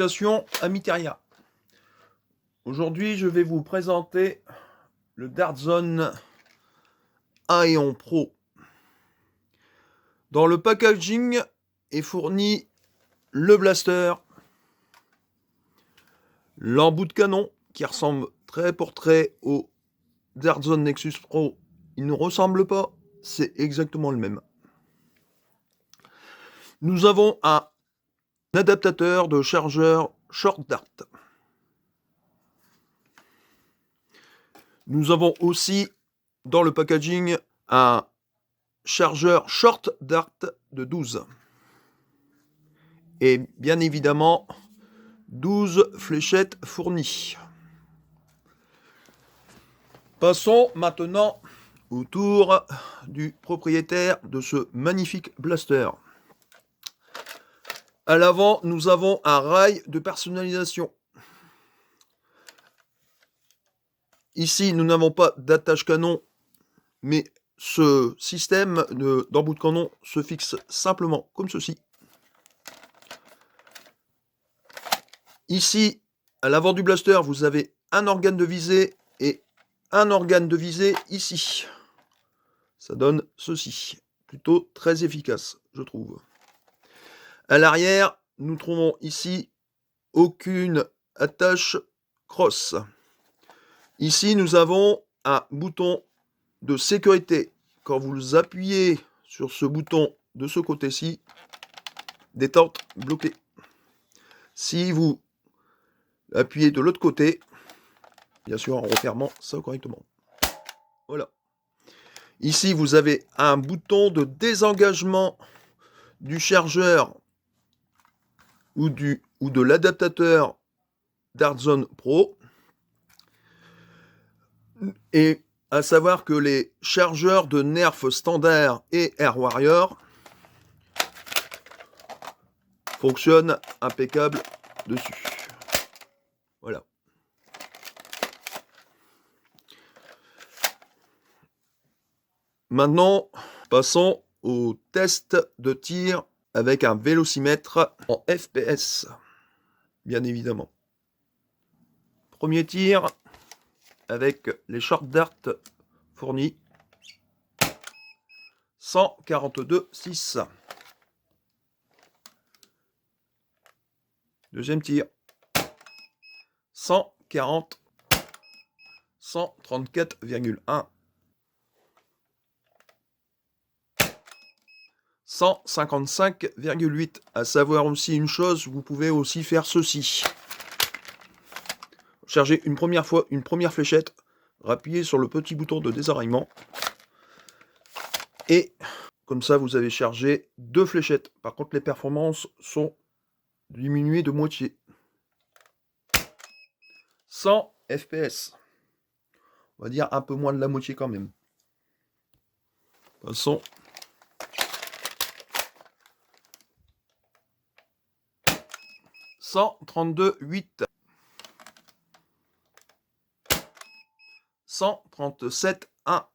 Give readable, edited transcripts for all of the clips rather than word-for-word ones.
Salutations amis Terriens. Aujourd'hui je vais vous présenter le Dartzone Aeon Pro. Dans le packaging est fourni le blaster, l'embout de canon qui ressemble trait pour trait au Dartzone Nexus Pro. Il ne ressemble pas, c'est exactement le même. Nous avons un adaptateur de chargeur Short Dart. Nous avons aussi dans le packaging un chargeur Short Dart de 12. Et bien évidemment 12 fléchettes fournies. Passons maintenant au tour du propriétaire de ce magnifique blaster. À l'avant, nous avons un rail de personnalisation. Ici, nous n'avons pas d'attache canon, mais ce système d'embout de canon se fixe simplement comme ceci. Ici, à l'avant du blaster, vous avez un organe de visée et un organe de visée ici. Ça donne ceci. Plutôt très efficace, je trouve. À l'arrière, nous trouvons ici aucune attache cross. Ici, nous avons un bouton de sécurité. Quand vous appuyez sur ce bouton de ce côté-ci, détente bloquée. Si vous appuyez de l'autre côté, bien sûr en refermant ça correctement. Voilà. Ici, vous avez un bouton de désengagement du chargeur ou de l'adaptateur Dartzone Pro. Et à savoir que les chargeurs de Nerf standard et Air Warrior fonctionnent impeccable dessus. Voilà. Maintenant, passons au test de tir avec un vélocimètre en FPS, bien évidemment. Premier tir avec les Short Dart fournis. 142,6. Deuxième tir. 140. 134,1. 155,8. À savoir aussi une chose, vous pouvez aussi faire ceci. Chargez une première fois une première fléchette, appuyez sur le petit bouton de désarmement et comme ça vous avez chargé 2 fléchettes. Par contre les performances sont diminuées de moitié. 100 fps. On va dire un peu moins de la moitié quand même. Passons. « 132,8. 137,1.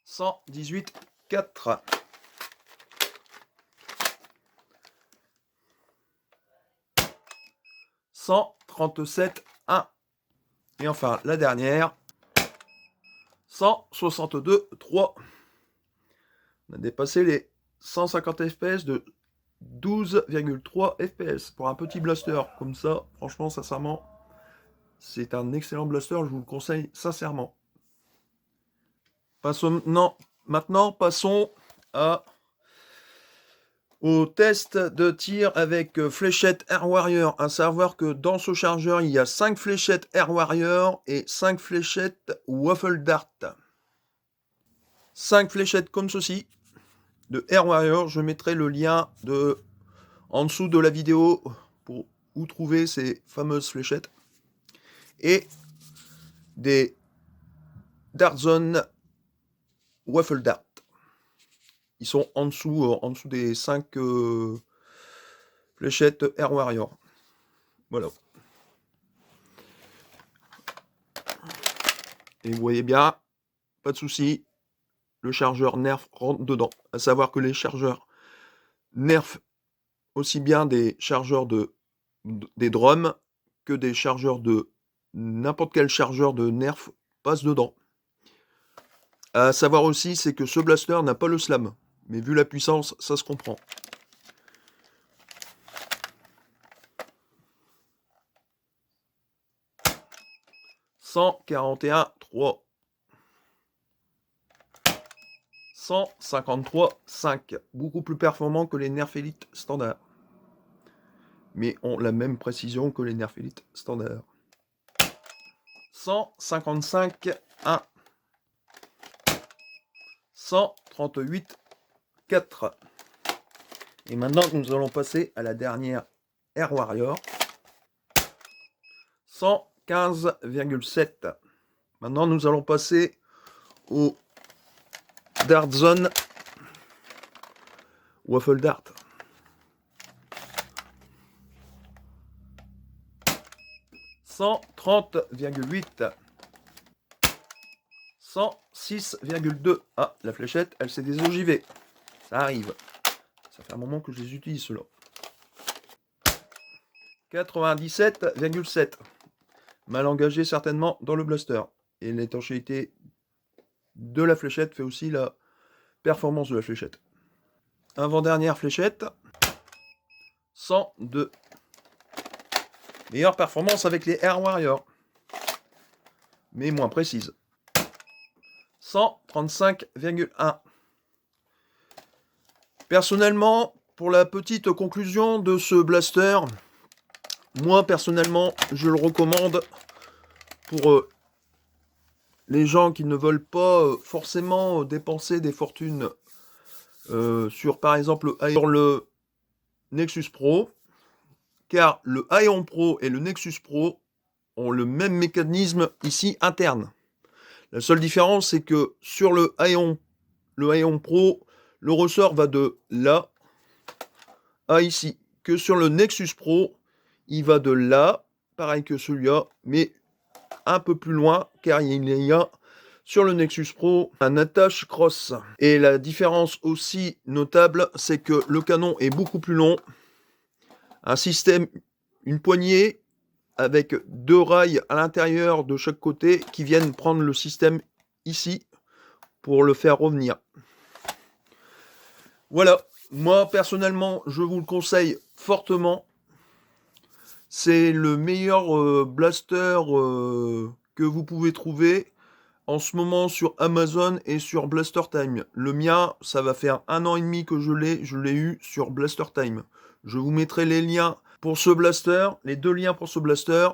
118,4. 137,1. Et enfin la dernière. 162,3. On a dépassé les 150 fps de 12,3 fps pour un petit blaster comme ça. Franchement, sincèrement, c'est un excellent blaster. Je vous le conseille sincèrement. Maintenant, passons au test de tir avec fléchette Air Warrior. À savoir que dans ce chargeur, il y a 5 fléchettes Air Warrior et 5 fléchettes Waffle Dart. 5 fléchettes comme ceci de Air Warrior. Je mettrai le lien en dessous de la vidéo pour où trouver ces fameuses fléchettes. Et des Dartzone Waffle Dart. Ils sont en dessous des 5 fléchettes Air Warrior. Voilà. Et vous voyez bien, pas de souci, le chargeur Nerf rentre dedans. À savoir que les chargeurs Nerf aussi bien des chargeurs des drums que des chargeurs de n'importe quel chargeur de Nerf passe dedans. À savoir aussi, c'est que ce blaster n'a pas le slam, mais vu la puissance, ça se comprend. « 141,3 » 153,5 », beaucoup plus performant que les Nerf Elite standard, mais ont la même précision que les Nerf Elite standard. 155,1 » 138,4 ». Et maintenant, nous allons passer à la dernière Air Warrior. 115,7 ». Maintenant, nous allons passer au Dart Zone Waffle Dart. 130,8 ». 106,2 ». Ah, la fléchette, elle s'est désogivée. Ça arrive. Ça fait un moment que je les utilise, ceux-là. 97,7 ». Mal engagé certainement dans le blaster. Et l'étanchéité de la fléchette fait aussi la performance de la fléchette. Avant-dernière fléchette. 102. Meilleure performance avec les Air Warrior, mais moins précise. 135,1. Personnellement, pour la petite conclusion de ce blaster, moi personnellement, je le recommande pour les gens qui ne veulent pas forcément dépenser des fortunes sur par exemple le Nexus Pro, car le Aeon Pro et le Nexus Pro ont le même mécanisme ici interne. La seule différence, c'est que sur le Aeon Pro, le ressort va de là à ici. Que sur le Nexus Pro, il va de là, pareil que celui-là, mais un peu plus loin, car il y a sur le Nexus Pro un attache cross. Et la différence aussi notable, c'est que le canon est beaucoup plus long. Un système, une poignée avec 2 rails à l'intérieur de chaque côté qui viennent prendre le système ici pour le faire revenir. Voilà, moi personnellement je vous le conseille fortement. C'est le meilleur blaster que vous pouvez trouver en ce moment sur Amazon et sur Blaster Time. Le mien, ça va faire 1 an et demi que je l'ai eu sur Blaster Time. Je vous mettrai les liens pour ce blaster, les 2 liens pour ce blaster,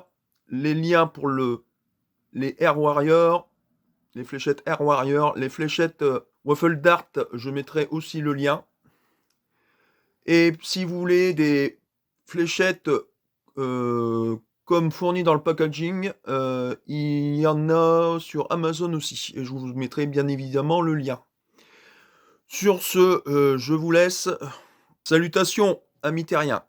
les liens pour les Air Warrior, les fléchettes Air Warrior, les fléchettes Waffle Dart, je mettrai aussi le lien. Et si vous voulez des fléchettes comme fourni dans le packaging, il y en a sur Amazon aussi. Et je vous mettrai bien évidemment le lien. Sur ce, je vous laisse. Salutations, amis terriens.